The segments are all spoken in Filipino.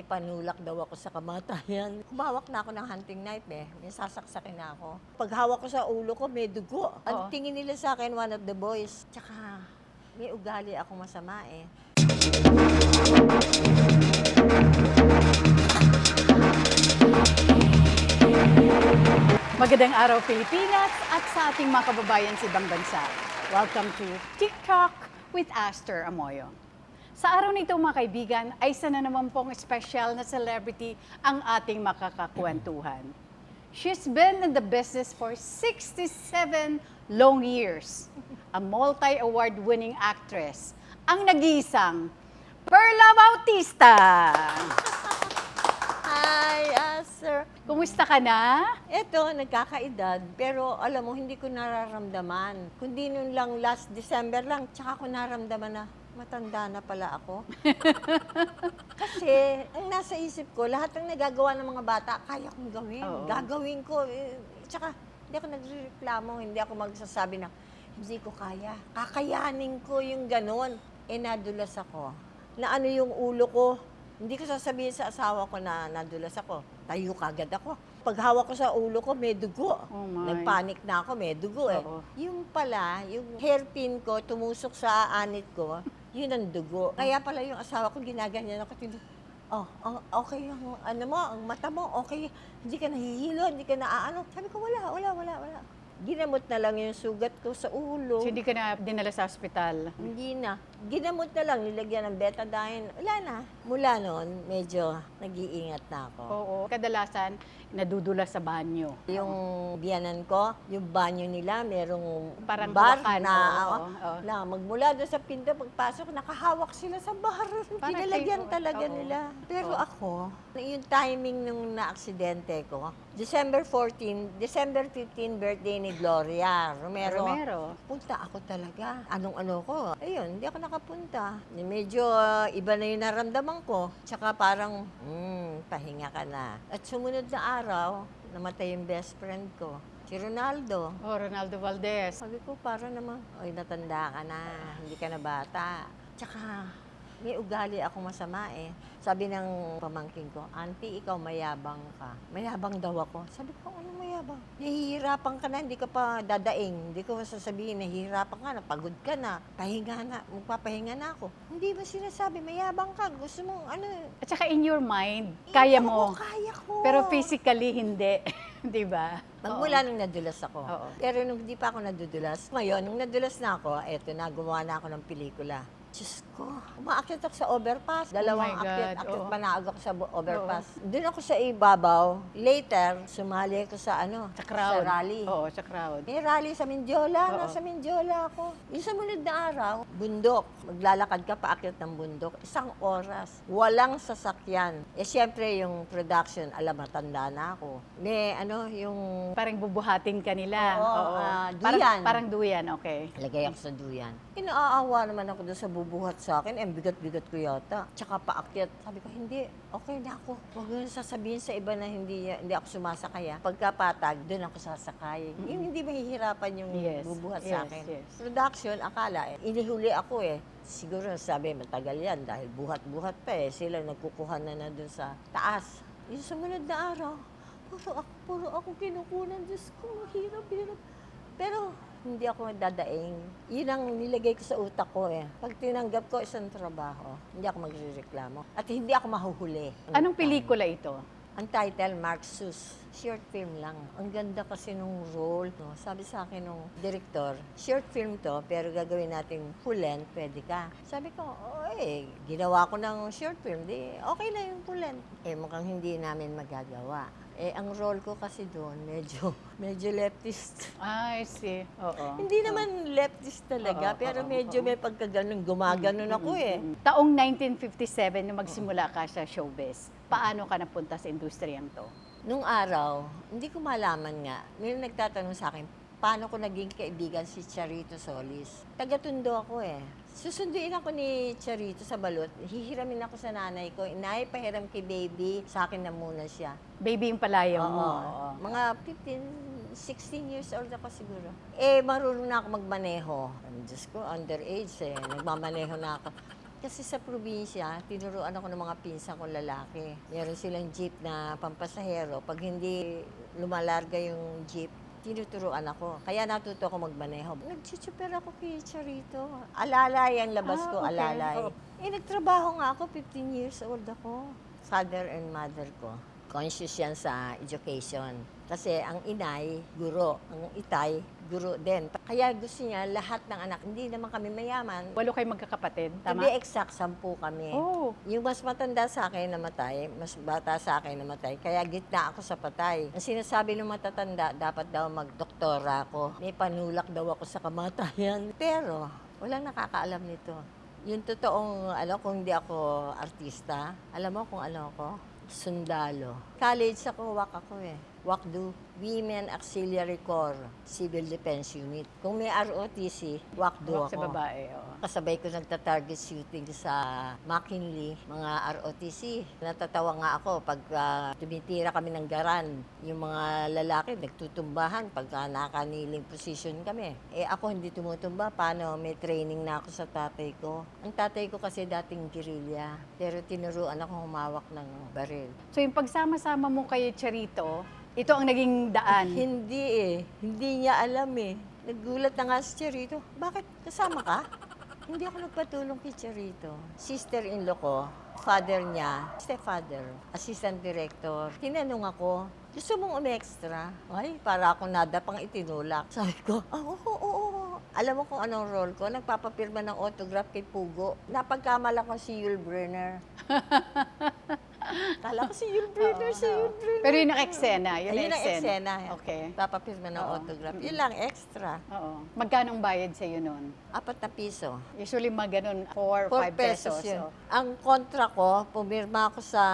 panulak daw ako sa kamatayan. Humawak na ako ng hunting knife may sasaksakin na ako. Pag hawak ko sa ulo ko, may dugo. Ang tingin nila sa akin, one of the boys. Tsaka, may ugali ako masama Magandang araw Pilipinas at sa ating mga kababayan sa ibang bansa. Welcome to TikTok with Aster Amoyo. Sa araw nito mga kaibigan ay isa na naman pong special na celebrity ang ating makakakwentuhan. She's been in the business for 67 long years. A multi-award winning actress. Ang nag-iisang Perla Bautista. Hi, sir. Kumusta ka na? Eto, nagkakaedad, pero alam mo, hindi ko nararamdaman. Kundi nun lang last December lang, tsaka ko nararamdaman na matanda na pala ako. Kasi, ang nasa isip ko, lahat ng nagagawa ng mga bata, kaya kong gawin. Oo. Gagawin ko. Tsaka, hindi ako nagre-reklamo, hindi ako magsasabi na, hindi ko kaya. Kakayanin ko yung ganon. Nadulas ako. Na ano yung ulo ko, hindi ko sasabihin sa asawa ko na nadulas ako. Tayo kagad ako. Pag hawak ko sa ulo ko, may dugo. Oh my. Nagpanik na ako, may dugo Oo. Yung pala, yung hairpin ko, tumusok sa anit ko, yun ang dugo. Kaya pala yung asawa ko, ginaganyan ako. Okay yung ano mo, ang mata mo, okay. Hindi ka nahihilo, hindi ka naaano. Sabi ko, wala. Ginamot na lang yung sugat ko sa ulo. So, hindi ka na dinala sa ospital? Hindi na. Ginamot na lang, nilagyan ng betadine. Wala na. Mula noon, medyo nag-iingat na ako. Oo. Kadalasan, nadudulas sa banyo. Yung biyanan ko, yung banyo nila, merong Parang bar hawakan, na, oo. na magmula doon sa pinto, pagpasok, nakahawak sila sa bar. Parang Pinalagyan kayo, talaga oo. nila. Pero Oo. ako, yung timing nung na-aksidente ko, December 15, birthday ni Gloria Romero. Punta ako talaga. Anong-ano ko. Ayun, hindi ako nakapunta. Medyo iba na yung naramdaman ko. Tsaka parang, pahinga ka na. At sumunod na araw, namatay yung best friend ko, si Ronaldo. Oh, Ronaldo Valdez. Sabi ko, para naman, oy, natanda ka na, hindi ka na bata. Tsaka, may ugali ako masama Sabi ng pamangkin ko, Auntie, ikaw mayabang ka. Mayabang daw ako. Sabi ko, ano mayabang? Nahihirapan ka na, hindi ka pa dadaing. Hindi ko sasabihin, nahihirapan ka na, pagod ka na, pahinga na, magpapahinga na ako. Hindi ba sinasabi, mayabang ka, gusto mong ano? At saka in your mind, kaya mo. Kaya ko. Pero physically, hindi. Di ba? Magmula nung nadulas ako. Oo. Pero nung di pa ako nadudulas, ngayon, nung nadulas na ako, eto na, gumawa na ako ng pelikula. Diyos ko, umaakyat ako sa overpass. Dalawang Oh my God, akyat oo. manaag ako sa overpass. Doon ako sa ibabaw. Later, sumali ako sa Sa crowd. Sa rally. Oo, sa crowd. May rally sa Mindiola. Oo. Nasa Mindiola ako. Yung sumunod na araw, bundok. Maglalakad ka paakyat ng bundok. 1 oras. Walang sasakyan. Siyempre, yung production, matanda na ako. May yung Parang bubuhatin ka nila. Oo, duyan. Parang duyan, okay. lagay ako sa duyan. Inaaawa naman ako doon sa bubuhat sa akin. Bigat-bigat ko yata. Tsaka paakyat. Sabi ko, hindi. Okay na ako. Huwag mo sasabihin sa iba na hindi ako sumasakay. Pagkapatag, doon ako sasakay. Yung hindi mahihirapan yung bubuhat sa akin. Yes. Production, akala, inihuli ako Siguro sabi, matagal yan dahil buhat-buhat pa Sila nagkukuha na doon sa taas. Yung sumunod na araw, puro ako kinukunan. Diyos ko, hirap. Pero hindi ako dadaing. Yun ang nilagay ko sa utak ko Pag tinanggap ko isang trabaho, hindi ako magrereklamo. At hindi ako mahuhuli. Anong pelikula ito? Ang title, Mark Sus. Short film lang. Ang ganda kasi nung role. No? Sabi sa akin nung director, short film to, pero gagawin natin full length, pwede ka. Sabi ko, ginawa ko ng short film, di okay na yung full length. Mukhang hindi namin magagawa. Ang role ko kasi doon, medyo leftist. I see. Oo. Hindi naman leftist talaga, pero medyo may pagkaganon, gumaganon ako Taong 1957, nung magsimula ka sa showbiz, paano ka napunta sa industriyang to? Nung araw, hindi ko malaman nga. May nagtatanong sa akin, paano ko naging kaibigan si Charito Solis? Taga-Tondo ako Susunduin ako ni Charito sa balot. Hihiramin ako sa nanay ko. Inay, pahiram kay baby. Sa akin na muna siya. Baby yung palayaw mo. Oo. Mga 16 years old ako siguro. Marunong na ako magmaneho. Diyos ko, underage Nagmamaneho na ako. Kasi sa probinsya, tinuruan ako ng mga pinsan kong lalaki. Meron silang jeep na pampasahero. Pag hindi lumalarga yung jeep, tinuturuan ako. Kaya natuto ako magmaneho. Nag-chuchuper ako kay Charito. Alalay ang labas ko, okay. alalay. Oh. Nagtrabaho nga ako, 15 years old ako. Father and mother ko. Conscious yan sa education. Kasi ang inay, guro. Ang itay, guro din. Kaya gusto niya lahat ng anak. Hindi naman kami mayaman. 8 kayo magkakapatid, Hindi tama? exact, 10 kami. Oh. Yung mas matanda sa akin namatay, mas bata sa akin namatay, kaya gitna ako sa patay. Ang sinasabi ng matatanda, dapat daw magdoktora ako. May panulak daw ako sa kamatayan. Pero, walang nakakaalam nito. Yung totoong, kung hindi ako artista, alam mo kung ano ako? Sundalo. College ako, WAC ako eh. WACDU, Women Auxiliary Corps, Civil Defense Unit. Kung may ROTC, WACDU Huwag ako. sa babae, oo. Kasabay ko nagta-target shooting sa McKinley, mga ROTC. Natatawa nga ako pag tumitira kami ng garan. Yung mga lalaki nagtutumbahan pagka nakaniling position kami. Ako hindi tumutumba. Paano? May training na ako sa tatay ko. Ang tatay ko kasi dating guerrilla. Pero tinuruan ako humawak ng baril. So yung pagsama-sama mo kay Charito, ito ang naging daan. Hindi Hindi niya alam eh. Nagulat na nga si Charito. Bakit? Kasama ka? Hindi ako nagpatulong kay Charito. Sister-in-law ko, father niya, stepfather, assistant director. Tinanong ako, gusto mong umextra? Ay, para akong nadapang itinulak. Sabi ko, oo. Alam mo kung anong role ko? Nagpapapirma ng autograph kay Pugo. Napagkamala ko si Yul Brynner. Kala ko si Yul Brynner, si Yul Brynner. Pero yun ang eksena. Yun Ayun ang ang eksena. Okay. Papapirma ng Oo. autograph. Yun lang, extra. Oo. Magkano ang bayad sa iyo noon? 4 na piso. Usually mga ganun, 4, 4 5 pesos. yun. So, Ang kontra ko, pumirma ako sa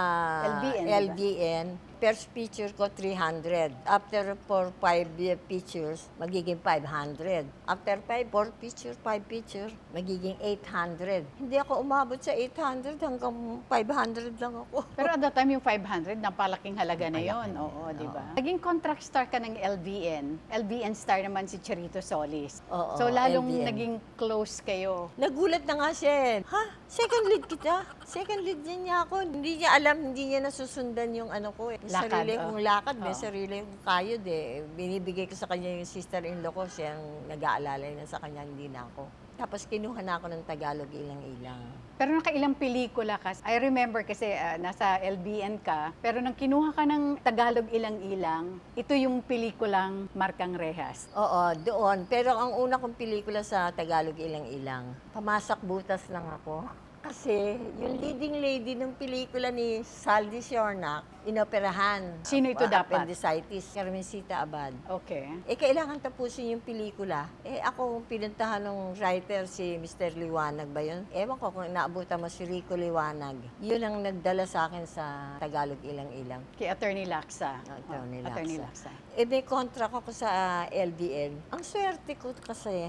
LBN, diba? LBN. First picture ko, 300. After 4, 5 pictures, magiging 500. After 4 picture, 5 picture, magiging 800. Hindi ako umabot sa 800, hanggang 500 lang ako. pero at that time yung 500, napalaking halaga na yon. Malaki. Oo, di ba? Naging contract star ka ng LBN. LBN star naman si Charito Solis. Oo, So lalong LBN. naging close kayo. Nagulat na nga siya. Ha? Second lead kita? Second lead niya ako. Hindi niya alam, hindi niya nasusundan yung ano ko eh. Yung Lakad, sarili kong lakad, may Oo. sarili kong kayod eh. Binibigay ko sa kanya yung sister-in-law ko, siyang nag-aalala na sa kanya, hindi na ako. Tapos kinuha na ako ng Tagalog ilang-ilang. Pero nakailang pelikula ka. I remember kasi nasa LBN ka, pero nang kinuha ka ng Tagalog ilang-ilang, ito yung pelikulang Markang Rehas. Oo, doon. Pero ang una kong pelikula sa Tagalog ilang-ilang, Pamasak Butas lang ako. Kasi yung leading lady ng pelikula ni Saldi Siornac, inoperahan. Sino ito dapat? Appendicitis, Carmencita Abad. Okay. Kailangan tapusin yung pelikula. Ako, pinuntahan ng writer si Mr. Liwanag ba yun? Ewan ko kung naabutan mo si Rico Liwanag. Yun ang nagdala sa akin sa Tagalog ilang-ilang. Kay Attorney Laksa. Attorney Attorney Laksa. Laksa. May contract ako sa LBN. Ang swerte ko kasi,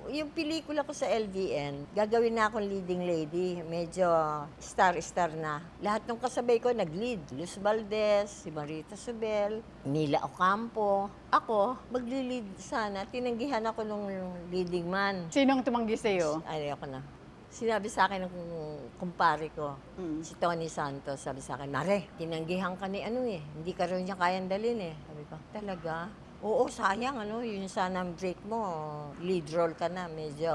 yung pelikula ko sa LBN, gagawin na akong leading lady. Medyo star-star na. Lahat ng kasabay ko nag-lead. Luz Valdez, si Marita Subel, Mila Ocampo. Ako, magli-lead sana. Tinanggihan ako nung leading man. Sinong tumanggi sa'yo? Ayoko na. Sinabi sa akin ng kumpare ko, si Tony Santos, sabi sa akin, Mare, tinanggihan ka ni hindi ka rin niya kayang dalhin eh. Sabi ko, talaga? Oo, sayang, yun sana ang break mo, lead role ka na, medyo.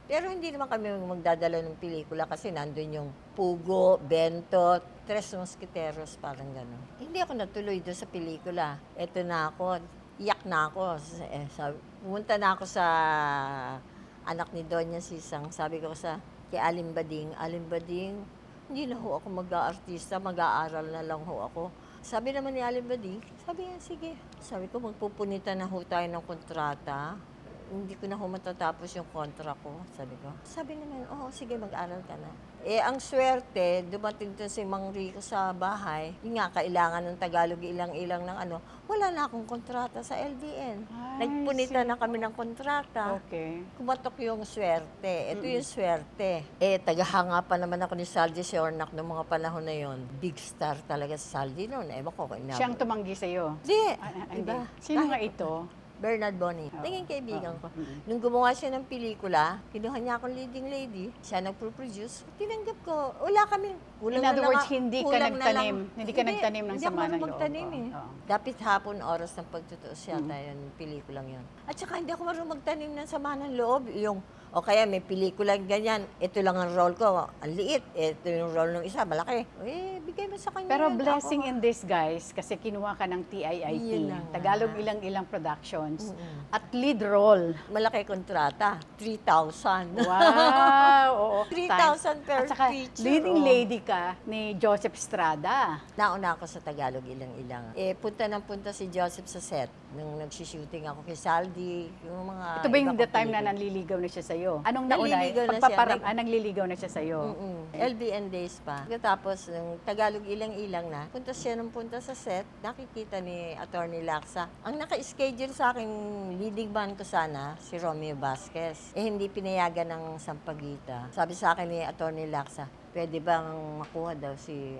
Pero hindi naman kami magdadala ng pelikula kasi nandun yung Pugo, Bento, Tres Mosquiteros, parang gano'n. Hindi ako natuloy doon sa pelikula. Eto na ako, iyak na ako. Pumunta na ako sa anak ni Doña Sisang. Sabi ko kay Alim Bading, hindi na ho ako mag-aartista, mag-aaral na lang ho ako. Sabi naman ni Alim Bading, sabi niya, sige. Sabi ko, magpupunita na ho tayo ng kontrata. Hindi ko na ho matatapos yung kontra ko, sabi ko. Sabi naman, oo, sige, mag-aral ka na. Ang swerte, dumating doon si Mang Rico sa bahay. Yung nga, kailangan ng Tagalog ilang-ilang ng wala na akong kontrata sa LDN. Ay, Nagpunita na kami ng kontrata. Okay. Kumatok yung swerte. Ito yung swerte. Tagahanga pa naman ako ni Saldi Siornac noong mga panahon na yon. Big star talaga si Saldi noon. Ewan ko. Siyang tumanggi sa'yo? Hindi. Hindi. Iba. Sino nga ito? Bernard Boni. Oo. Naging kaibigan ko. Oo. Mm. Nung gumawa siya ng pelikula, kinuha niya akong leading lady, siya nagpo-produce, tinanggap ko. Wala kami. In other words, hindi ka nagtanim. Hindi ka nagtanim ng hindi sama ako ng marunong loob. magtanim eh. Oo. Dapat hapon oras ng pagtutuos yata yun, pelikulang yun. At saka hindi ako marunong magtanim ng sama ng loob. Yung, o kaya may pelikula ganyan, ito lang ang role ko, ang liit. Ito yung role ng isa, malaki. Eh, bigay mo sa kanya Pero yun. blessing Ako, in disguise kasi kinuha ka ng TIIT, Yun na nga. Tagalog Ilang-Ilang Productions, at lead role. malaki kontrata, 3,000. Wow! Oo. 3,000 per At saka, picture, leading oh. lady ka ni Joseph Estrada. Nauna ako sa Tagalog ilang-ilang. Eh, punta si Joseph sa set nung nag-shooting ako kay Saldi, yung mga... Ito ba yung iba the kong time na pelikula. nanliligaw na siya sa'yo? Anong nauna? Nanliligaw na siya. Nangliligaw na siya sa'yo. LBN days pa. Tapos, nung Tagalog ilang-ilang na, punta sa set, nakikita ni Attorney Laksa. Ang naka-schedule sa akin, leading man ko sana, si Romeo Vasquez. Eh, hindi pinayagan ng Sampaguita. Sabi sa akin ni Attorney Laksa, pwede bang makuha daw si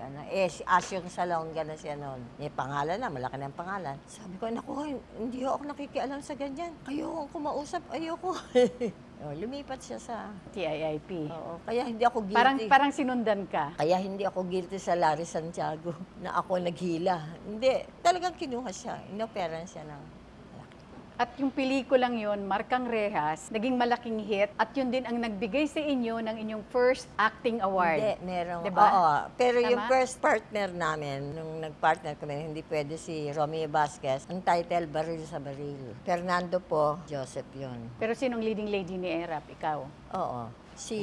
Asyong Salonga na siya noon. May pangalan na, malaki na ang pangalan. Sabi ko, naku, hindi ako nakikialam sa ganyan. Kayo ang kumausap, ayoko. Lumipat siya sa... TIIP. Oo, kaya hindi ako guilty. Parang sinundan ka. Kaya hindi ako guilty sa Larry Santiago na ako naghila. Hindi, talagang kinuha siya. Inoperan siya ng malaki. At yung pelikulang yun, Markang Rehas, naging malaking hit at yun din ang nagbigay sa inyo ng inyong first acting award. Hindi, merong... Diba? Oo, pero Tama? yung first partner namin, nung nag-partner kami, hindi pwede si Romeo Vasquez. Ang title, Baril sa Baril. Fernando po, Joseph yun. Pero sinong leading lady ni Erap? Ikaw? Oo. Si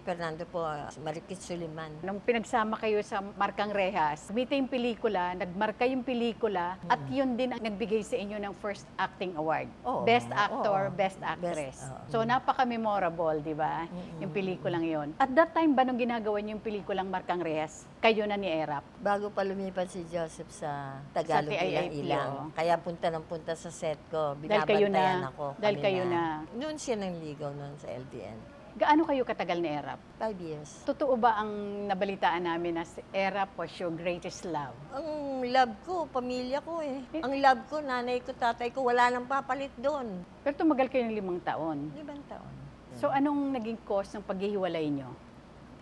Fernando po, Marikit Suliman. Nung pinagsama kayo sa Markang Rehas, kumita yung pelikula, nagmarka yung pelikula, at yun din ang nagbigay sa inyo ng first acting award. Oo, Best actor, oo. best actress. Best, oo. So napaka-memorable, di ba? Yung pelikulang yun. At that time ba nung ginagawa niyo yung pelikulang Markang Rehas, kayo na ni Erap? Bago pa lumipat si Joseph sa Tagalog Sa TIIP, ilang-ilang. oo. Kaya punta ng punta sa set ko. Dahil kayo Binabantayan na- ako. dahil kami kayo na. Noon siya nang ligaw noon sa LBN. Gaano kayo katagal ni Erap? 5 years. Totoo ba ang nabalitaan namin na si Erap was your greatest love? Ang love ko, pamilya ko eh. Ang love ko, nanay ko, tatay ko, wala nang papalit doon. Pero tumagal kayo ng 5 taon. 5 taon. So anong naging cause ng paghihiwalay nyo?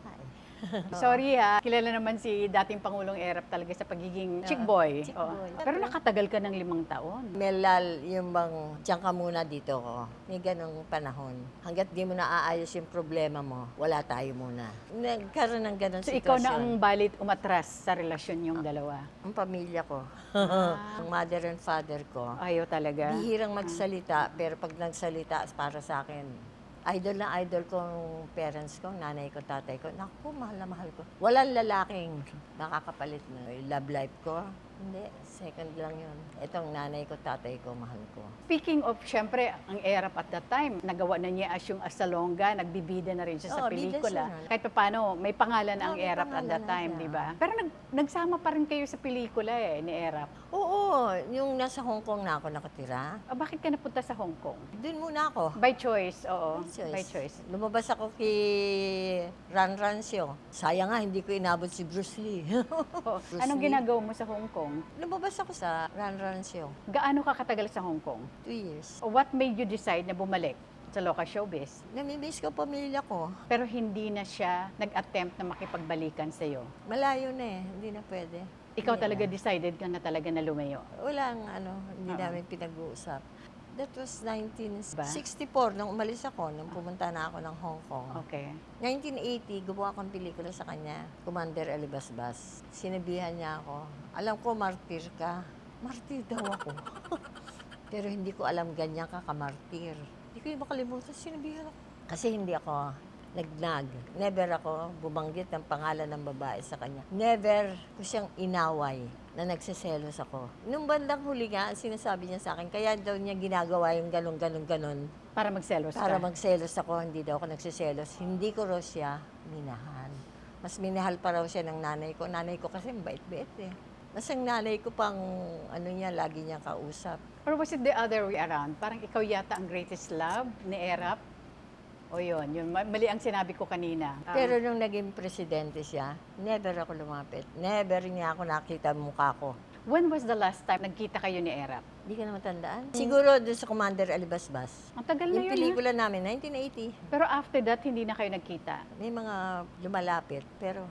Ay. Sorry ha, kilala naman si dating Pangulong Erap talaga sa pagiging chick boy. chick Oo. boy. Pero nakatagal ka ng 5 taon. Melal, yung bang, diyan ka muna dito ko. May ganong panahon. Hanggat di mo naaayos yung problema mo, wala tayo muna. Nagkaroon ng ganon So sitwasyon. ikaw na ang balit umatras sa relasyon yung dalawa. Ang pamilya ko. Ang mother and father ko. Ayaw talaga. Bihirang magsalita, pero pag nagsalita, para sa akin, idol na idol ko ang parents ko, nanay ko, tatay ko. Naku, mahal na mahal ko. Walang lalaking nakakapalit na. Love life ko, hindi. Second lang yun. Itong nanay ko, tatay ko, mahal ko. Speaking of, syempre, ang Erap at that time, nagawa na niya as yung Asalonga, nagbibida na rin siya sa Oo, bida pelikula. siya nun. Kahit pa paano, may pangalan na ang Oo, may Erap at pangalan that na time, siya. di ba? Pero nagsama pa rin kayo sa pelikula ni Erap. Oo, yung nasa Hong Kong na ako nakatira. Bakit ka napunta sa Hong Kong? Doon muna ako. By choice, oo. Choice. By choice. Lumabas ako kay Ran Rancio. Sayang nga, hindi ko inabot si Bruce Lee. Oo. Bruce Anong Lee. ginagawa mo sa Hong Kong? Lumabas ako sa Ran Rancio. Gaano ka katagal sa Hong Kong? 2 years. What made you decide na bumalik sa local showbiz? Namimiss ko pamilya ko. Pero hindi na siya nag-attempt na makipagbalikan sa'yo. Malayo na eh, hindi na pwede. Ikaw Hindi talaga na. decided ka na talaga na lumayo. Walang hindi Oo. namin pinag-uusap. That was 1964, nung umalis ako, nung pumunta na ako ng Hong Kong. Okay. 1980, gumawa akong pelikula sa kanya, Commander Alibasbas. Sinabihan niya ako, alam ko martir ka. Martir daw ako. Pero hindi ko alam ganyan ka kamartir. Hindi ko yung makalimutan, sinabihan ako. Kasi hindi ako nagnag. Never ako bumanggit ng pangalan ng babae sa kanya. Never ko siyang inaway na nagsiselos ako. Nung bandang huli nga, ang sinasabi niya sa akin, kaya daw niya ginagawa yung ganon. Para magselos Para ka. magselos ako, hindi daw ako nagsiselos. Hindi ko raw siya minahal. Mas minahal pa raw siya ng nanay ko. Nanay ko kasi mabait-bait eh. Mas ang nanay ko pang, lagi niya kausap. Or was it the other way around? Parang ikaw yata ang greatest love ni Erap? O yun, mali ang sinabi ko kanina. Pero nung naging presidente siya, never ako lumapit. Never niya ako nakita ang mukha ko. When was the last time nagkita kayo ni Erap? Hindi ka na matandaan? Siguro doon sa Commander Alibasbas. Ang tagal na Yung yun, pelikula namin, 1980. Pero after that, hindi na kayo nagkita. May mga lumalapit, pero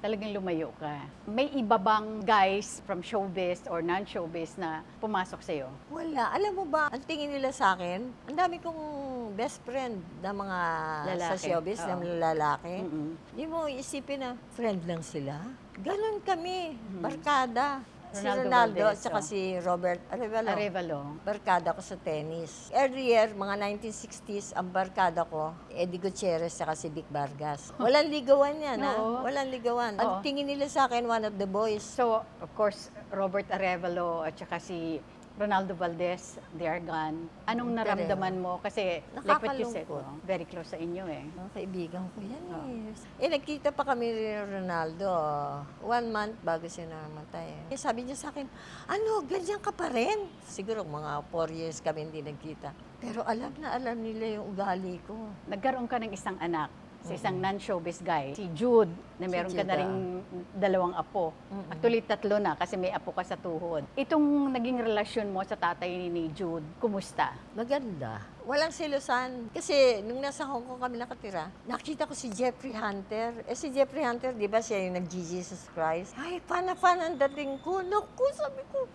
Talagang lumayo ka. May iba bang guys from showbiz or non-showbiz na pumasok sa'yo? wala. Alam mo ba, ang tingin nila sa akin, ang dami kong best friend na mga sa Lalaki. showbiz, na Oo. mga lalaki. Mm-mm. Hindi mo isipin na friend lang sila. Ganon kami, barkada. Si Ronaldo Ronaldo at Valdez, saka oh. si Robert Arevalo. Arevalo. Barkada ko sa tennis. Every year, mga 1960s, ang barkada ko, Eddie Gutierrez at si Vic Vargas. Walang ligawan yan, ha? Oo. Walang ligawan. Oo. Ang tingin nila sa akin, one of the boys. So, of course, Robert Arevalo at saka si Ronaldo Valdez, they are gone. Anong naramdaman mo? Kasi, like what you said, Nakakalungkot. very close sa inyo eh. Mga kaibigan ko yan nagkita pa kami ni Ronaldo 1 month bago siya namatay. Sabi niya sa akin, ano, ganyan ka pa rin? Siguro mga 4 years kami hindi nagkita. Pero alam na alam nila yung ugali ko. Nagkaroon ka ng isang anak sa isang non-showbiz guy, si Jude, na meron ka Jude, na rin 2 apo. Actually, 3 na kasi may apo ka sa tuhod. Itong naging relasyon mo sa tatay ni Jude, kumusta? Maganda. Walang selosan. Kasi nung nasa Hong Kong kami nakatira, nakita ko si Jeffrey Hunter. Si Jeffrey Hunter, di ba siya yung nag-Jesus Christ? Ay, fan ang dating ko. Naku, sabi ko,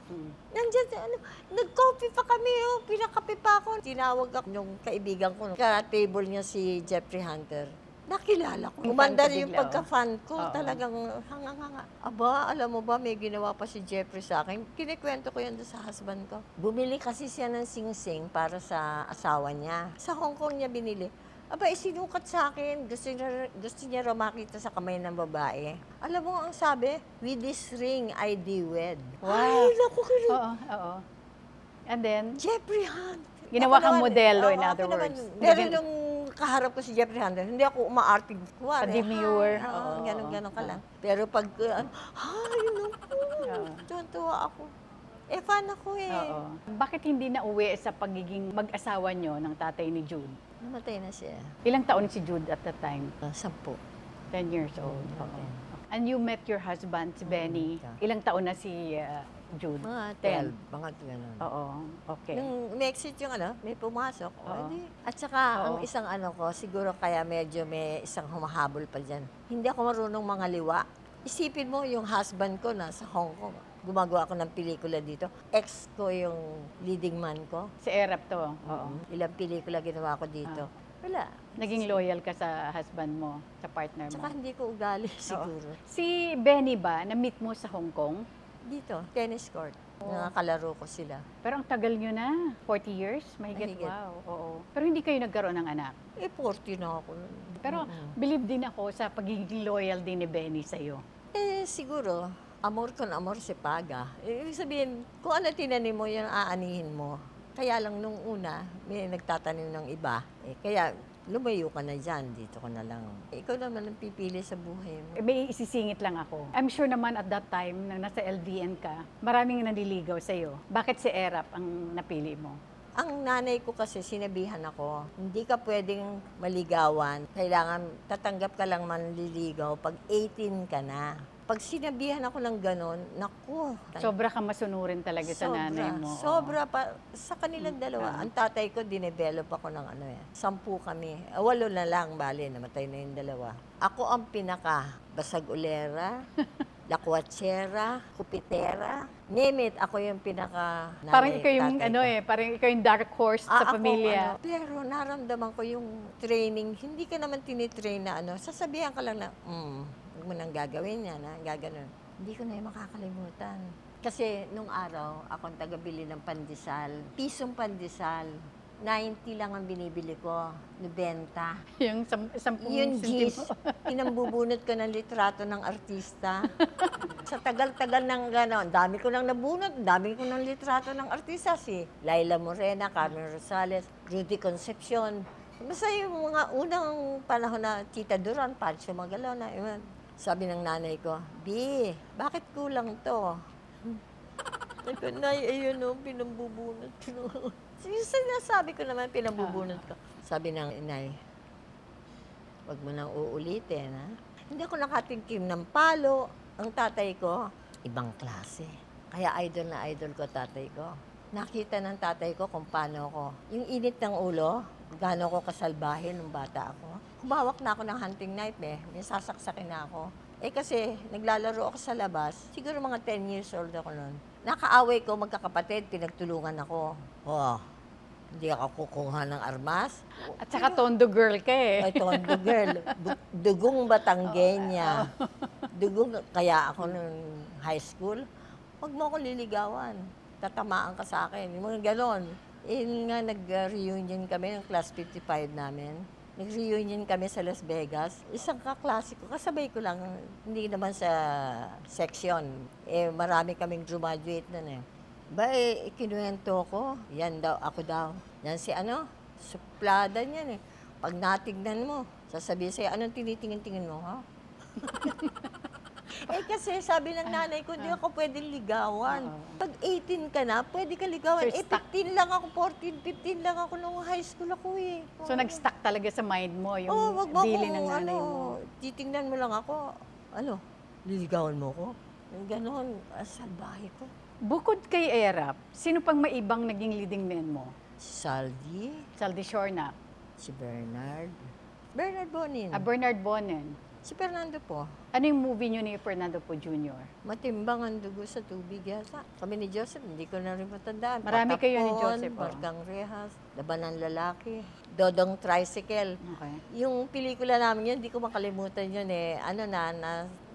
nandiyan, nag-coffee pa kami, pinakape pa ako. Tinawag ako yung kaibigan ko. Ka-table niya si Jeffrey Hunter. Nakilala ko. Yung Umandar fan ka yung bigla, pagka-fan ko. Oo. Talagang hanga-hanga. Aba, alam mo ba, may ginawa pa si Jeffrey sa akin. Kinikwento ko yan doon sa husband ko. Bumili kasi siya ng sing-sing para sa asawa niya. Sa Hong Kong niya binili. Aba, isinukat sa akin. Gusto niya raw makita sa kamay ng babae. Alam mo ang sabi? With this ring, I thee wed. Wow. Ay, naku, Oo, oo. And then, Jeffrey Hunt. Ginawa Ako kang naman, modelo, in ako other naman, words. Pero nung kaharap ko si Jeffrey Hunter, hindi ako umaartig. Demure. Oo, Oo, ganun-ganun ka oo. lang. Pero pag, yun Oo. tuwa ako. Fan ako eh. oo. Bakit hindi na uwi sa pagiging mag-asawa nyo ng tatay ni Jude? Namatay na siya. Ilang taon si Jude at that time? 10. 10 years old. Mm, Oo. okay. And you met your husband, si Benny. yeah. Ilang taon na si Jude? Mga 10. 12, mga ganun. Oo, okay. Nung may-exit yung may pumasok. Oo. At saka, ang Oo. isang ko, siguro kaya medyo may isang humahabol pa dyan. Hindi ako marunong mga liwa. Isipin mo yung husband ko na sa Hong Kong. Gumagawa ako ng pelikula dito. Ex ko yung leading man ko. Si Erap to. Oo. Ilang pelikula ginawa ko dito. Wala. Naging loyal ka sa husband mo, sa partner mo. Tsaka hindi ko ugali siguro. Si Benny ba, na-meet mo sa Hong Kong? Dito, tennis court. Nakakalaro ko sila. Pero ang tagal nyo na, 40 years? Mahigit, Mahigit. wow. Oo. Pero hindi kayo nagkaroon ng anak. 40 na ako. Pero believe din ako sa pagiging loyal din ni Benny sa'yo. Siguro, amor con amor se paga. Ibig sabihin, kung ano tinanim mo, yun aanihin mo. Kaya lang nung una, may nagtatanim ng iba. Kaya lumayo ka na dyan, dito ka na lang. Ikaw naman ang pipili sa buhay mo. May isisingit lang ako. I'm sure naman at that time, nang nasa LVN ka, maraming nanliligaw sa'yo. Bakit si Erap ang napili mo? Ang nanay ko kasi sinabihan ako, hindi ka pwedeng maligawan. Kailangan tatanggap ka lang manliligaw pag 18 ka na. Pag sinabihan ako ng ganon, naku. Sobra kang masunurin talaga sa nanay mo. Sobra pa. Sa kanilang dalawa. Ang tatay ko, dinevelop ako ng 10 kami. 8 na lang, bali, namatay na yung dalawa. Ako ang pinaka basag ulera, lakwachera, kupitera. Name it, ako yung pinaka nanay, Parang ikaw yung, tatay ko. parang ikaw yung dark horse sa Ako, pamilya. pero naramdaman ko yung training, hindi ka naman tinitrain na sasabihan ka lang na, huwag mo nang gagawin yan, gaganon. Hindi ko na yung makakalimutan. Kasi nung araw, akong tagabili ng pandesal. Pisong pandesal. 90 lang ang binibili ko. 90. Yung 10 Yung G's, pinambubunot ko ng litrato ng artista. Sa tagal-tagal ng gano'n, dami ko nang nabunot, dami ko ng litrato ng artista. Si Laila Morena, Carmen Rosales, Rudy Concepcion. Basta yung mga unang panahon na Tita Duran, Pancho Magalona, yun. Sabi ng nanay ko, Bi, bakit kulang to? Sabi ko, Nay, ayun o, pinambubunot ko. Sinasabi ko naman, pinambubunot ko. Sabi ng inay, wag mo nang uulitin, ha? Hindi ako nakatingkim ng palo. Ang tatay ko, ibang klase. Kaya idol na idol ko tatay ko. nakita ng tatay ko kung paano ako. Yung init ng ulo, gaano ako kasalbahe nung bata ako. Humawak na ako ng hunting knife may sasaksakin na ako. Kasi naglalaro ako sa labas, siguro mga 10 years old ako noon. Nakaaway ko, magkakapatid, pinagtulungan ako. Hindi ako kukuha ng armas. At saka tondo girl ka Ay, tondo girl. Dugong Batanggenya. Dugong, kaya ako nung high school, wag mo ako liligawan. Tatamaan ka sa akin. Yung mga ganon. Nga, nag-reunion kami ng class 55 namin. Nag-reunion kami sa Las Vegas. Isang kaklase ko, kasabay ko lang, hindi naman sa section. Marami kaming graduate nun kinuwento ko, yan daw, ako daw. Yan si suplada niyan Pag natignan mo, sasabihin sa'yo, anong tinitingin-tingin mo, ha? Kasi sabi ng nanay ko, hindi ako pwedeng ligawan. Pag 18 ka na, pwede ka ligawan. So, 15 lang ako, 14, 15 lang ako nung high school ako So nag-stuck talaga sa mind mo yung wag mo dili akong, ng nanay mo. titingnan mo lang ako, liligawan mo ko? Yung ganon, salbahe ko. Bukod kay Erap, sino pang maibang naging leading man mo? Si Saldi, Saldi Shorna, si Bernard. Bernard Bonin. Bernard Bonen. Si Fernando po. Ano yung movie nyo ni Fernando po Jr.? Matimbang ang dugo sa tubig yata. Kami ni Joseph, hindi ko na rin matandaan. Marami kayo ni Patapon, Joseph, oh. Barkang Rehas, Laban ng Lalaki, Dodong Tricycle. Okay. Yung pelikula namin yun, hindi ko makalimutan yun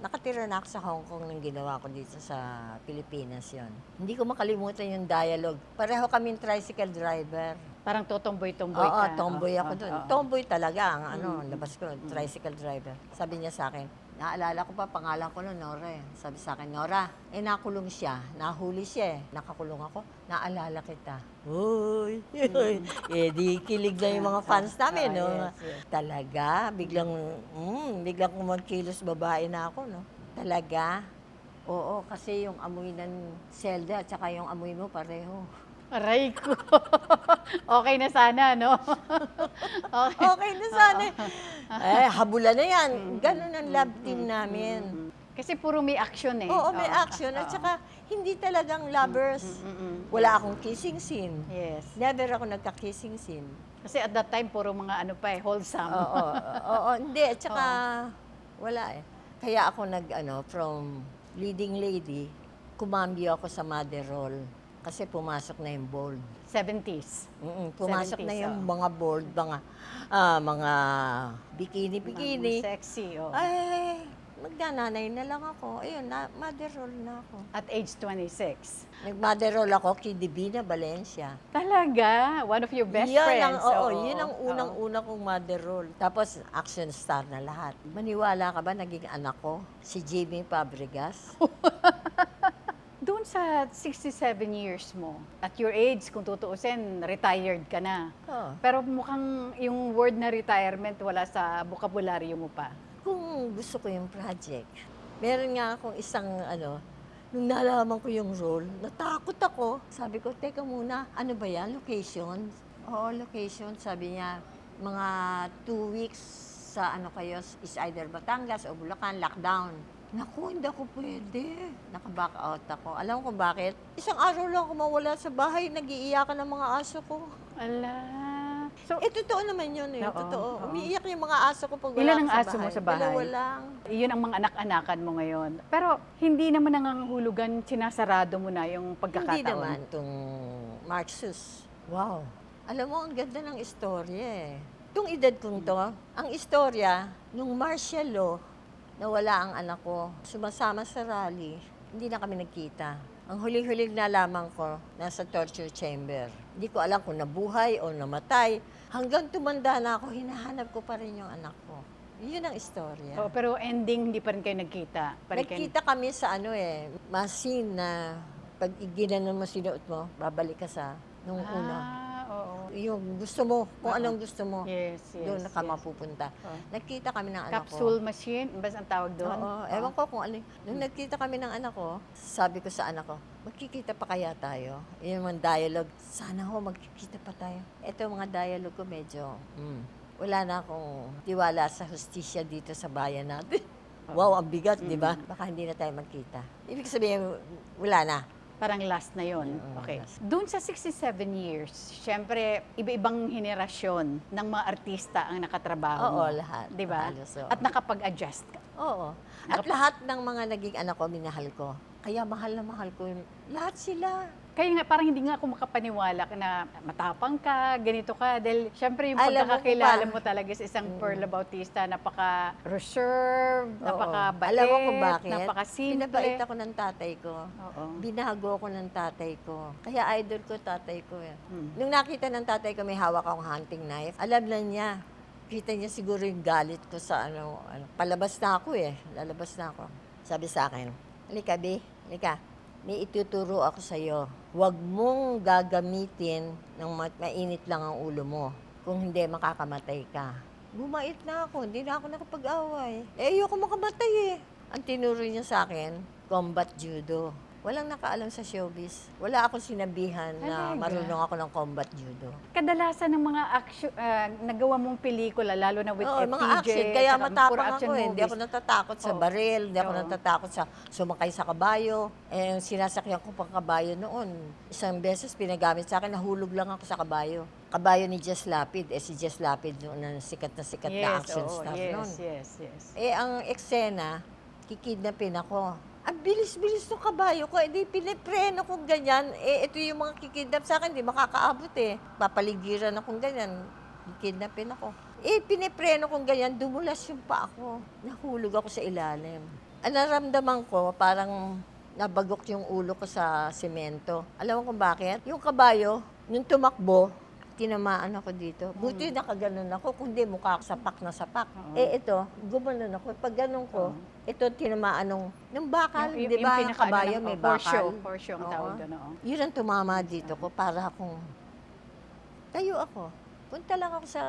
nakatira na ako sa Hong Kong nang ginawa ko dito sa Pilipinas yun. Hindi ko makalimutan yung dialogue. Pareho kaming tricycle driver. Parang totomboy-tomboy Oo, ka. tomboy ako doon. Tomboy talaga ang labas ko, Mm. tricycle driver. Sabi niya sa akin, naalala ko pa, pangalan ko noon, Nora. Sabi sa akin, Nora, nakulong siya. Nahuli siya nakakulong ako. Naalala kita. Uy! Di kilig na yung mga fans namin, no? Yes. Talaga, biglang kumagkilos babae na ako, no? Talaga? Oo, kasi yung amoy ng Zelda at saka yung amoy mo pareho. Aray ko. Okay na sana, no? Okay. Okay na sana. Habulan na yan. Ganun ang love team namin. Kasi puro may action Oo, may action. At saka, hindi talagang lovers. Wala akong kissing scene. Yes. Never ako nagka-kissing scene. Kasi at that time, puro mga wholesome. Oo, hindi. At saka, wala Kaya ako from leading lady, kumambyo ako sa mother role. Kasi pumasok na yung bold. 70s. Pumasok 70s, na yung mga bold, mga bikini. Sexy, oh. Ay, magdananay na lang ako. Ayun, mother role na ako. At age 26. Nag-mother role ako kay Divina Valencia. Talaga? One of your best Yan friends. yun ang unang-una kong mother role. Tapos, action star na lahat. Maniwala ka ba, naging anak ko, si Jamie Fabregas? Doon sa 67 years mo, at your age, kung tutuusin, retired ka na. Pero mukhang yung word na retirement wala sa bokabularyo mo pa. Kung gusto ko yung project, meron nga akong isang nung nalaman ko yung role, natakot ako. Sabi ko, teka muna, ano ba yan? Location? Oo, location. Sabi niya, mga 2 weeks sa is either Batangas o Bulacan, lockdown. Naku, hindi ako pwede. Naka-back out ako. Alam mo kung bakit? Isang araw lang ako mawala sa bahay, nag-iiyakan ng mga aso ko. Ala. So, Totoo naman yun Oo, Totoo. oo. Umiiyak yung mga aso ko pag wala Ilan ako ang sa aso mo bahay. sa bahay? Dalawa lang. yun ang mga anak-anakan mo ngayon. Pero hindi naman nangangahulugan, sinasarado mo na yung pagkakataon. Hindi naman itong Marxus. Wow. Alam mo, ang ganda ng istorya Itong edad kong to, ang istorya, nung martial law, nawala ang anak ko, sumasama sa rally, hindi na kami nagkita. Ang huling-huling nalaman ko, nasa torture chamber. Hindi ko alam kung nabuhay o namatay. Hanggang tumanda na ako, hinahanap ko pa rin yung anak ko. Yun ang istorya. Oh, pero ending, hindi pa rin kayo nagkita. Nagkita kami sa masin na pag ginanon mo sinuot mo, babalik ka sa nung una. Oo. Yung gusto mo, kung anong gusto mo, Yes. doon na ka mapupunta. Oh. Nagkita kami ng anak ko. Capsule machine, basta ang tawag doon? Oo, ewan ko kung ano. Nung nagkita kami ng anak ko, sabi ko sa anak ko, magkikita pa kaya tayo? Yung mga dialogue, sana ho, magkikita pa tayo. Ito mga dialogue ko medyo, wala na akong tiwala sa hustisya dito sa bayan natin. Wow, ang bigat, di ba? Baka hindi na tayo magkita. Ibig sabihin, wala na. Parang last na yon. Oo, Okay. last. Doon sa 67 years, syempre, iba-ibang henerasyon ng mga artista ang nakatrabaho Oo, mo. lahat. Di ba? Halos, oo. At nakapag-adjust ka. Oo. At lahat ng mga naging anak ko, minahal ko. Kaya mahal na mahal ko yun. Lahat sila. Kaya nga, parang hindi nga ako makapaniwala na matapang ka, ganito ka. Dahil syempre yung Alam mo pagkakakilala pa. mo talaga sa isang Perla Bautista, napaka-reserved, Oo. napaka-bait, Alam mo kung bakit? napaka-simple. Pinabait ako ng tatay ko. Oo. Binago ako ng tatay ko. Kaya idol ko tatay ko. Eh. Hmm. Nung nakita ng tatay ko may hawak akong hunting knife, alam na niya. Kita niya siguro yung galit ko sa ano. Palabas na ako eh. Lalabas na ako. Sabi sa akin, halika be, halika. May ituturo ako sa'yo. Huwag mong gagamitin ng mainit lang ang ulo mo. Kung hindi, makakamatay ka. Bumait na ako. Hindi na ako nakapag-away. Ayoko makamatay eh. Ang tinuro niya sa akin, combat judo. Walang nakaalam sa showbiz. Wala akong sinabihan na Talaga? marunong ako ng combat judo. Kadalasan ng mga action, nagawa mong pelikula, lalo na with Oo, mga FTJ, action. Kaya tsaka puro matapang action ako eh. Hindi movies. ako natatakot sa Oo. baril. Hindi ako Oo. natatakot sa sumakay sa kabayo. Eh, sinasakyan ko pang kabayo noon. Isang beses pinagamit sa akin, nahulog lang ako sa kabayo. Kabayo ni Jess Lapid. Eh, si Jess Lapid noon na sikat na action oo, star noon. yes. Eh, ang eksena, kikidnapin ako. Ang bilis-bilis ng kabayo ko, edi pinipreno kong ganyan. Eh, ito yung mga kikidnap sa akin, di makakaabot eh. Papaligiran akong ganyan, kikidnapin ako. Eh, pinipreno kong ganyan, dumulas yung pa ako. Nahulog ako sa ilalim. Ang naramdaman ko, parang nabagok yung ulo ko sa semento. Alam mo kung bakit? Yung kabayo, nung tumakbo, tinamaan ako dito. Buti nakaganon ako, kundi mukha ako sapak na sapak. Eh ito, gumanon ako. Pag ganun ko, ito tinamaan nung bakal, di ba? Yung kabayo may bakal. Horseshoe ang Oo. tawag doon, oo. Yun ang tumama dito ko para akong tayo ako. Punta lang ako sa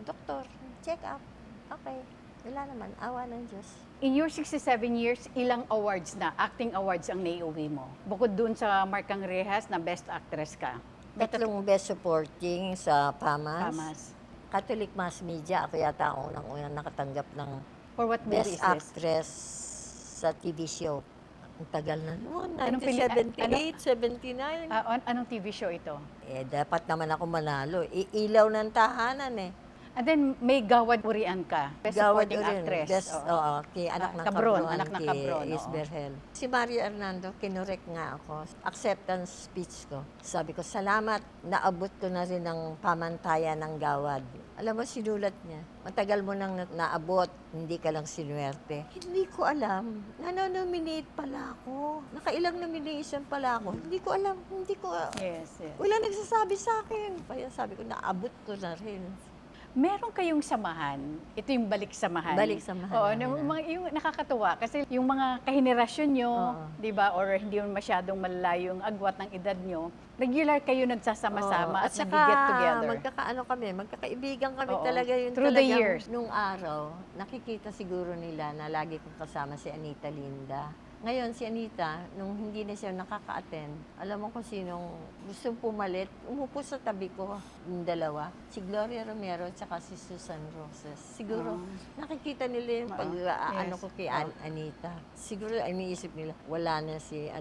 doktor, check up. Okay, wala naman, awa ng Diyos. In your 67 years, ilang awards na, acting awards ang naiuwi mo? Bukod dun sa Markang Rehas na Best Actress ka. Tatlong best supporting sa PAMAS. Pamas. Catholic Mass Media, ako yata ang unang nakatanggap ng For what movie Best is this? Actress sa TV show. Ang tagal na noon, Anong 1978, 79. Anong TV show ito? Eh, dapat naman ako manalo. Ilaw ng tahanan eh. And then may Gawad Urian ka, Best Gawad Supporting urin. Actress. Best, Oo. oo, kay anak ng Cabron, Cabron, anak ng kay Cabron, oo. Isberhel. Si Mario Hernando, kinorek nga ako. Acceptance speech ko. Sabi ko, salamat, naabot ko na rin ang pamantayan ng Gawad. Alam mo, sinulat niya, matagal mo nang naabot, hindi ka lang sinuwerte. Hindi ko alam, nanonominate pala ako. Nakailang nomination pala ako. Hindi ko alam, Yes. wala nagsasabi sa akin. Kaya sabi ko, naabot ko na rin. Meron kayong samahan. Ito yung balik samahan. Balik samahan Oo, namin yung nakakatuwa kasi yung mga kahenerasyon nyo, Oo. 'di ba? Or hindi mo masyadong malalayo yung agwat ng edad nyo. Regular kayo nagsasama-sama Oo. at nag-get together. Magkakaibigan kami Oo. talaga yun Through the talagang years. nung araw, nakikita siguro nila na lagi kong kasama si Anita Linda. Ngayon, si Anita, nung hindi na siya nakaka-attend, alam mo kung sinong gustong pumalit, umupo sa tabi ko, yung dalawa, si Gloria Romero at saka si Susan Roses. Siguro, nakikita nila yung Yes. ko kay Anita. Siguro, ay iniisip nila, wala na si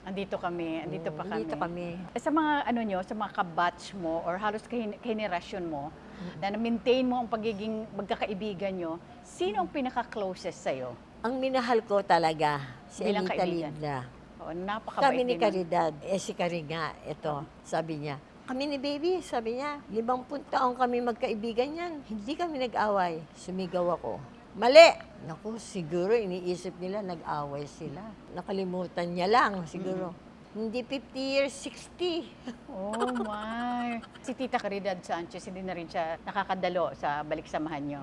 Andito kami, andito pa kami. Andito kami. Sa mga nyo, sa mga kabatch mo or halos kahenerasyon mo, na na-maintain mo ang pagiging magkakaibigan nyo, sino ang pinaka-closest sa'yo? Ang minahal ko talaga, si Bilang Anita kaibigan. Linda. Oo, napakabait Kami ni din. Caridad, si Cariga, ito, sabi niya. Kami ni Baby, sabi niya, 50 taong kami magkaibigan yan. Hindi kami nag-away. Sumigaw ako. Mali! Naku, siguro iniisip nila nag-away sila. Nakalimutan niya lang, siguro. Hindi 50 years, 60. Oh my! Si Tita Caridad Sanchez, hindi na rin siya nakakadalo sa balik-samahan nyo.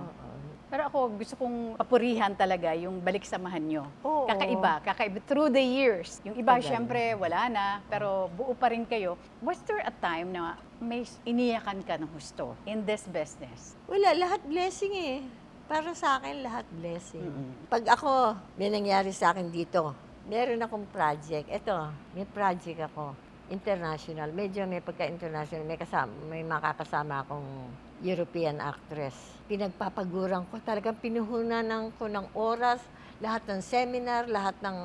Pero ako, gusto kong papurihan talaga yung balik-samahan nyo. Oo. Kakaiba through the years. Yung iba, Tagal. syempre, wala na, pero buo pa rin kayo. Was there a time na may iniyakan ka ng husto in this business? Wala, lahat blessing eh. Para sa akin, lahat blessing. Pag ako, may nangyari sa akin dito, meron akong project. Ito, may project ako. International. Medyo may pagka-international. May makakasama akong European actress. Pinagpapaguran ko. Talagang pinuhunan ko ng oras. Lahat ng seminar, lahat ng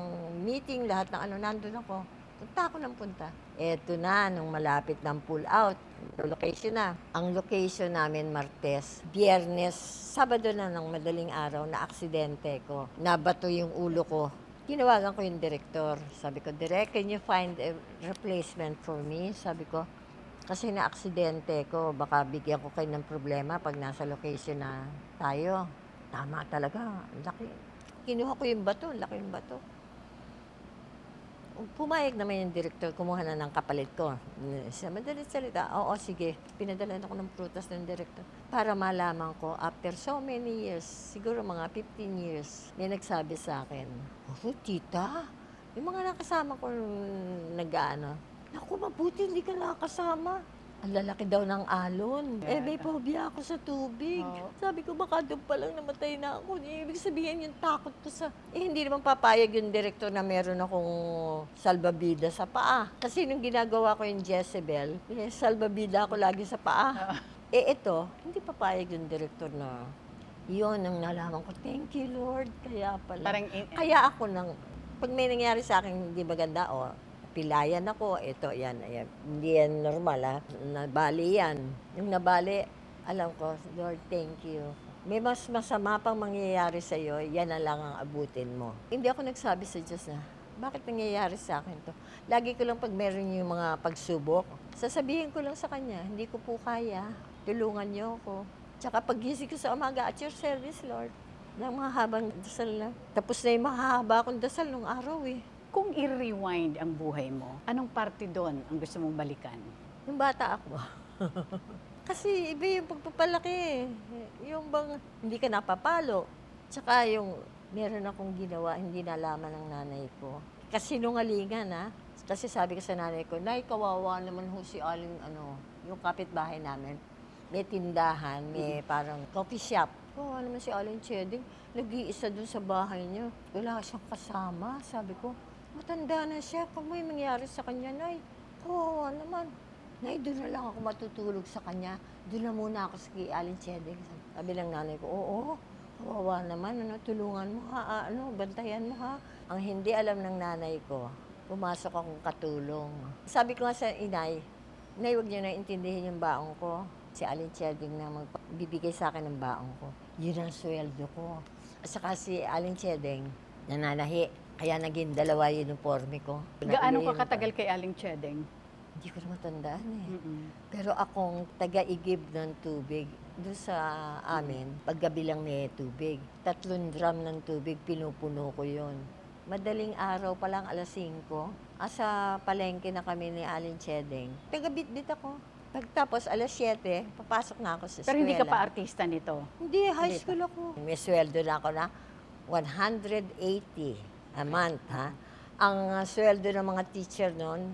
meeting, lahat ng nandun ako. Punta ako ng punta. Eto na, nung malapit ng pull out, location na. Ang location namin, Martes. Biyernes, Sabado na ng madaling araw, na aksidente ko. Nabato yung ulo ko. Tinawagan ko yung direktor. Sabi ko, Direk, can you find a replacement for me? Sabi ko, kasi na-aksidente ko, baka bigyan ko kayo ng problema pag nasa location na tayo. Tama talaga, ang laki. Kinuha ko yung bato, laki yung bato. Pumayag naman yung direktor, kumuha na ng kapalit ko. Sa madalit salita, oo, sige. Pinadala ako ng prutas ng direktor. Para malaman ko, after so many years, siguro mga 15 years, may nagsabi sa akin, oh, tita, yung mga nakasama ko nag-ano, naku, mabuti hindi ka nakasama. Ang lalaki daw ng alon. May phobia ako sa tubig. Oo. Sabi ko, baka doon pa lang namatay na ako. Ibig sabihin yung takot ko sa... hindi naman papayag yung direktor na meron akong salbabida sa paa. Kasi nung ginagawa ko yung Jezebel, salbabida ako lagi sa paa. Ito, hindi papayag yung direktor na... Yun ang nalaman ko. Thank you, Lord. Kaya pala. Kaya ako nang... Pag may nangyari sa akin hindi maganda, pilayan ako, ito, yan. Hindi yan normal, nabali yan. Yung nabali, alam ko, Lord, thank you. May mas masama pang mangyayari sa'yo, yan na lang ang abutin mo. Hindi ako nagsabi sa Diyos na, bakit nangyayari sa akin to? Lagi ko lang pag meron yung mga pagsubok, sasabihin ko lang sa Kanya, hindi ko po kaya, tulungan niyo ako. Tsaka pagising ko sa umaga, at your service, Lord. Ng mahabang dasal na. Tapos na yung mahaba akong dasal nung araw Kung i-rewind ang buhay mo, anong parte doon ang gusto mong balikan? Yung bata ako. Kasi iba yung pagpapalaki. Yung bang hindi ka napapalo. Tsaka yung meron akong ginawa, hindi nalaman ng nanay ko. Kasi nungalingan Kasi sabi ko sa nanay ko, Nay, kawawa naman ho si Aling, yung kapitbahay namin. May tindahan, may parang coffee shop. Kawawa naman si Aling Cheding. Nag-iisa dun sa bahay niya. Wala siyang kasama. Sabi ko, matanda na siya. Kung may mangyari sa kanya, Nay, kawawa naman. Nay, doon na lang ako matutulog sa kanya. Doon na muna ako sa kay Aling Cheding. Sabi ng nanay ko, oo, kawawa naman. Tulungan mo ha, bantayan mo ha. Ang hindi alam ng nanay ko, pumasok akong katulong. Sabi ko nga sa inay, Nay, huwag niyo na intindihin yung baong ko. Si Aling Cheding na magbibigay sa akin ng baong ko. Yun ang sweldo ko. At saka si Aling Cheding, nananahi. Kaya naging 2 uniforme ko. Gaano ka katagal kay Aling Chedeng? Hindi ko na matandaan Pero akong taga-igib ng tubig. Doon sa amin, paggabi lang may tubig. 3 drum ng tubig, pinupuno ko yun. Madaling araw pa lang, 5:00. Sa palengke na kami ni Aling Chedeng. Taga-bit-bit ako. Pagtapos 7:00, papasok na ako sa eskwela. Pero hindi ka pa artista nito? Hindi, high school ako. May sweldo na ako na 180 a month, Ang sweldo ng mga teacher noon,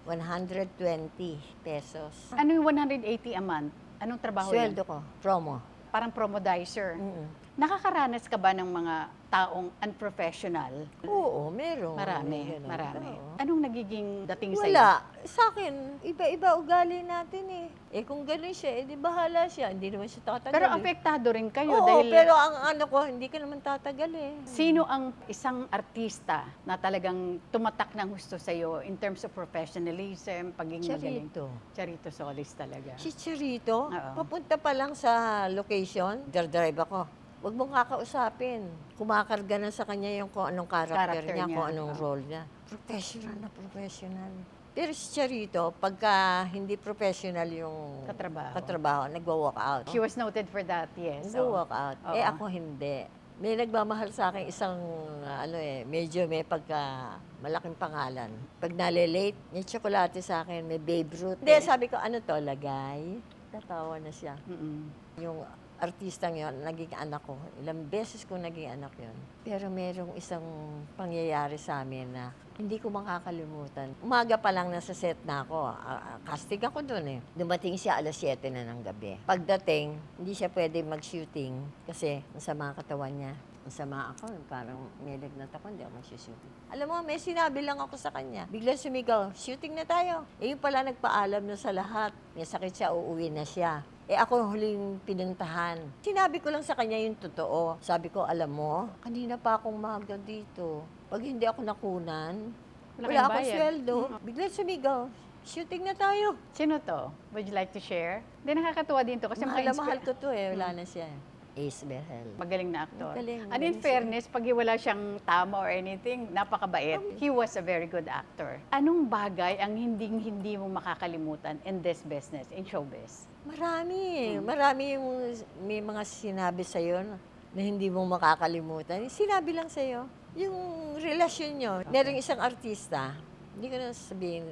120 pesos. Ano yung 180 a month? Anong trabaho Sweldo yan? ko, promo. Parang promodizer. Mm-mm. Nakakaranas ka ba ng mga taong unprofessional? Oo, meron. Marami, May ganun. marami. Oo. Anong nagiging dating sa'yo? Wala. Sa akin, iba-iba ugali natin kung gano'n siya, di bahala siya. Hindi naman siya tatagal. Pero apektado rin kayo Oo, dahil pero ang ko, hindi ka naman tatagal sino ang isang artista na talagang tumatak ng gusto sa'yo in terms of professionalism, pagiging magaling? Charito. Charito Solis talaga. Si Charito, Oo. papunta pa lang sa location, drive ako. Huwag mong kakausapin. Kumakarga na sa kanya yung kung anong character niya, kung anong role niya. Professional na professional. Pero si Charito, pagka hindi professional yung katrabaho nagwa-walk out. She was noted for that, yes. Nagwa-walk out. Oo. Ako hindi. May nagmamahal sa akin isang, medyo may pagka malaking pangalan. Pag nalilate, may tsokolate sa akin, may Babe Ruth. Hindi, sabi ko, ano to, lagay? Tatawa na siya. Yung artistang yun, naging anak ko. Ilang beses kong naging anak yun. Pero merong isang pangyayari sa amin na hindi ko makakalimutan. Umaga pa lang nasa set na ako. Casting ako dun Dumating siya 7:00 na ng gabi. Pagdating, hindi siya pwede mag-shooting kasi masama ang katawan niya. Masama ako, parang may lagnat ako, hindi ako mag-shooting. Alam mo, may sinabi lang ako sa kanya. Biglang sumigaw, shooting na tayo. Yung pala nagpaalam na sa lahat. May sakit siya, uuwi na siya. Ako huling pinuntahan. Sinabi ko lang sa kanya yung totoo. Sabi ko, alam mo, kanina pa akong maga dito. Pag hindi ako nakunan, Wala Wala kayong akong bayad. sweldo. Bigla sumigaw, shooting na tayo. Sino to? Would you like to share? Hindi, nakakatuwa din to kasi Mahal na maka-inspire. mahal ko to eh. Wala na siya. Ace Berhel. Magaling na actor. Magaling, And in magaling fairness, pag wala siyang tama or anything, napakabait. He was a very good actor. Anong bagay ang hindi mo makakalimutan in this business, in showbiz? Marami. Marami yung may mga sinabi sa'yo na hindi mo makakalimutan. Sinabi lang sa'yo. Yung relasyon nyo. Merong isang artista, hindi ko na sabihin,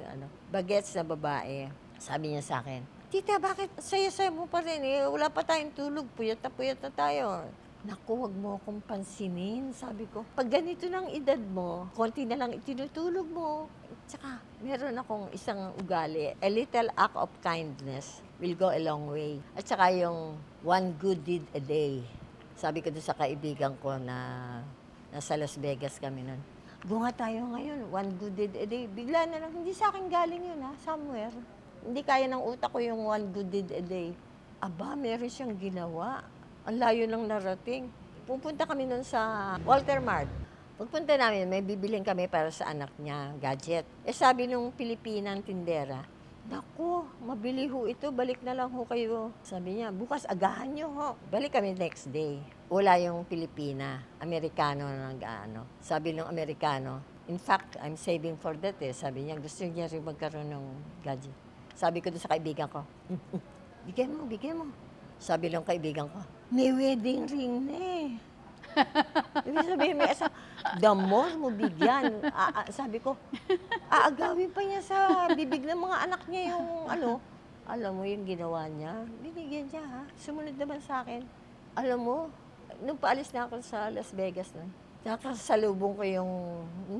bagets na babae. Sabi niya sa akin, Tita, bakit saya-saya mo pa rin eh? Wala pa tayong tulog, puyat na tayo. Naku, wag mo akong pansinin, sabi ko. Pag ganito ng edad mo, konti na lang itinutulog mo. Tsaka, meron akong isang ugali, a little act of kindness will go a long way. At saka yung one good deed a day. Sabi ko doon sa kaibigan ko na nasa Las Vegas kami nun. Bunga tayo ngayon, one good deed a day. Bigla na lang, hindi sa akin galing yun somewhere. Hindi kaya ng utak ko yung one good deed a day. Aba, meron siyang ginawa. Ang layo ng narating. Pupunta kami nun sa Walter Mart. Pagpunta namin, may bibiling kami para sa anak niya, gadget. Sabi nung Pilipinang tindera, naku, mabili ho ito, balik na lang ho kayo. Sabi niya, bukas agahan niyo ho. Balik kami next day. Wala yung Pilipina, Amerikano na Sabi nung Amerikano, in fact, I'm saving for that eh. Sabi niya, gusto niya rin magkaroon ng gadget. Sabi ko doon sa kaibigan ko, bigyan mo. Sabi ng kaibigan ko, may wedding ring na eh. Ibig sabihin, may the more mo bigyan. Sabi ko, aagawin pa niya sa bibig ng mga anak niya yung Alam mo yung ginawa niya? Binigyan niya ha. Sumunod naman sa akin. Alam mo, nung paalis na ako sa Las Vegas nakasalubong ko yung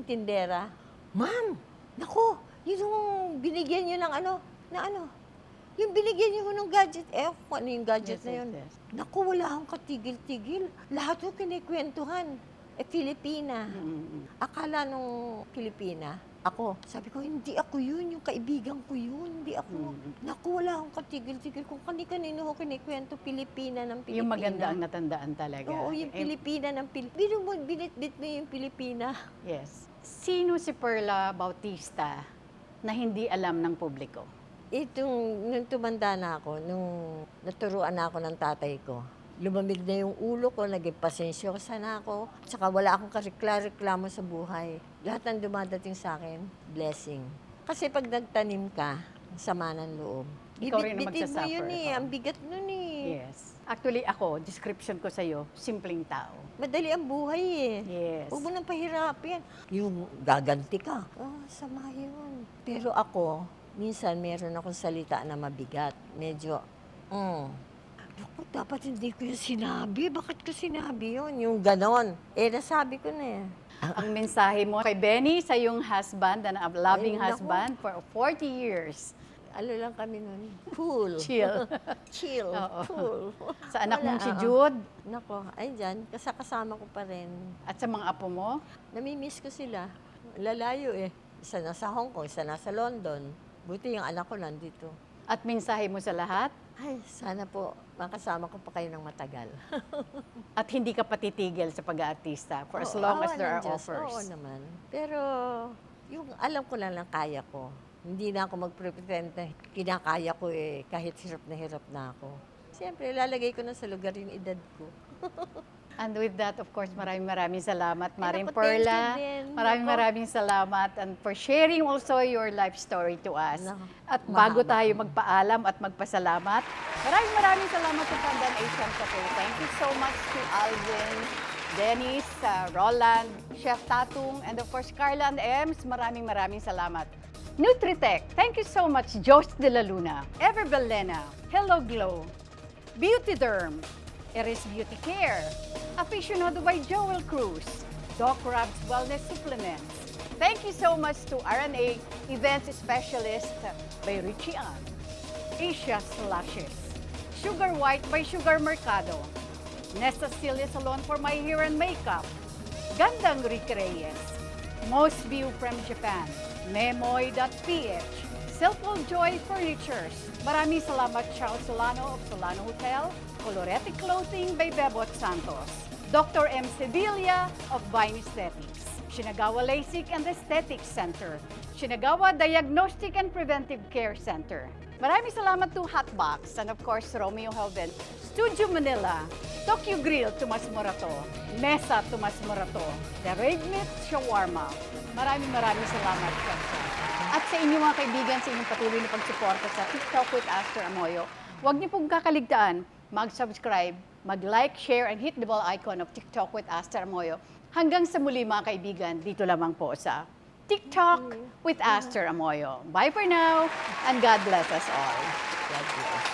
tindera. Ma'am, naku, yung binigyan niyo ng yung binigyan niyo ng gadget, kung ano yung gadget na yun. Yes. Naku, wala akong katigil-tigil. Lahat yung kinikwentuhan. Pilipina. Akala nung Pilipina, ako, sabi ko, hindi ako yun, yung kaibigan ko yun, hindi ako. Naku, wala akong katigil-tigil. Kung kanino ko kinikwento, Pilipina ng Pilipina. Yung maganda ang natandaan talaga. Oo, yung Pilipina ng Pilipina. Binitbit mo yung Pilipina. Yes. Sino si Perla Bautista na hindi alam ng publiko? Nung tumanda na ako, nung naturuan na ako ng tatay ko, lumamig na yung ulo ko, naging pasensyosa na ako, tsaka wala akong reklamo sa buhay. Lahat ng dumadating sa akin, blessing. Kasi pag nagtanim ka, sama ng loob. Ikaw rin ang Bibit-bitin mo magsasuffer. yun eh, ang bigat nun eh. Yes. Actually, ako, description ko sa'yo, simpleng tao. Madali ang buhay eh. Yes. Huwag mo nang pahirapin. Yung gaganti ka, sama yun. Pero ako, minsan meron akong salita na mabigat. Medyo, Naku, dapat hindi ko yung sinabi. Bakit ko sinabi yun? Yung ganon. Nasabi ko na eh. Ang mensahe mo kay Benny sa iyong husband, a loving Ay, naku. husband for 40 years. Lang kami nun. Cool. Chill. Chill. Oo. Cool. Sa anak mong si Wala, Jude Nako, ay dyan. Kasama ko pa rin. at sa mga apo mo. Namimiss ko sila. Lalayo eh. Isa nasa Hong Kong, isa nasa London. Buti yung anak ko nandito. At mensahe mo sa lahat. Ay, sana po makasama ko pa kayo ng matagal. At hindi ka patitigil sa pag-aartista for as long as awa there ng are Diyos. offers. Oo naman. Pero yung alam ko lang kaya ko. Hindi na ako mag-pretend na kinakaya ko eh, kahit hirap na ako. Siyempre, lalagay ko na sa lugar yung edad ko. And with that, of course, maraming salamat, Maring naku, thank you Perla. din. Maraming salamat and for sharing also your life story to us. Naku, At bago mahaba. tayo magpaalam at magpasalamat, maraming salamat to Pandan Asian Cafe. Thank you so much to Alvin, Dennis, Roland, Chef Tatung, and of course, Carla and Ems. Maraming salamat. Nutritech, thank you so much, Jos de la Luna, Ever Belena, Hello Glow, Beauty Derm, Eris Beauty Care, Aficionado by Joel Cruz, Doc Rob's Wellness Supplements. Thank you so much to RNA Events Specialist by Richie Ann, Asia Slashes, Sugar White by Sugar Mercado, Nesta Celia Salon for my hair and makeup, Gandang Rick Reyes, Most View from Japan, Memoy.ph, Silpal Joy Furnitures. Maraming salamat Charles Solano of Solano Hotel, Colorete Clothing by Bebot Santos, Dr. M. Sevilla of Vine Aesthetics, Shinagawa LASIK and Aesthetics Center, Shinagawa Diagnostic and Preventive Care Center. Maraming salamat to Hotbox and of course Romeo Helven, Studio Manila, Tokyo Grill, Tomas Morato, Mesa, Tomas Morato, The Red Meat Shawarma. Maraming salamat Kansa. At sa inyo mga kaibigan, sa inyong patuloy na pagsuporta sa TikTok with Aster Amoyo, huwag niyo pong kakaligtaan mag-subscribe, mag-like, share, and hit the bell icon of TikTok with Aster Amoyo. Hanggang sa muli mga kaibigan, dito lamang po sa TikTok with Aster Amoyo. Bye for now, and God bless us all. God bless.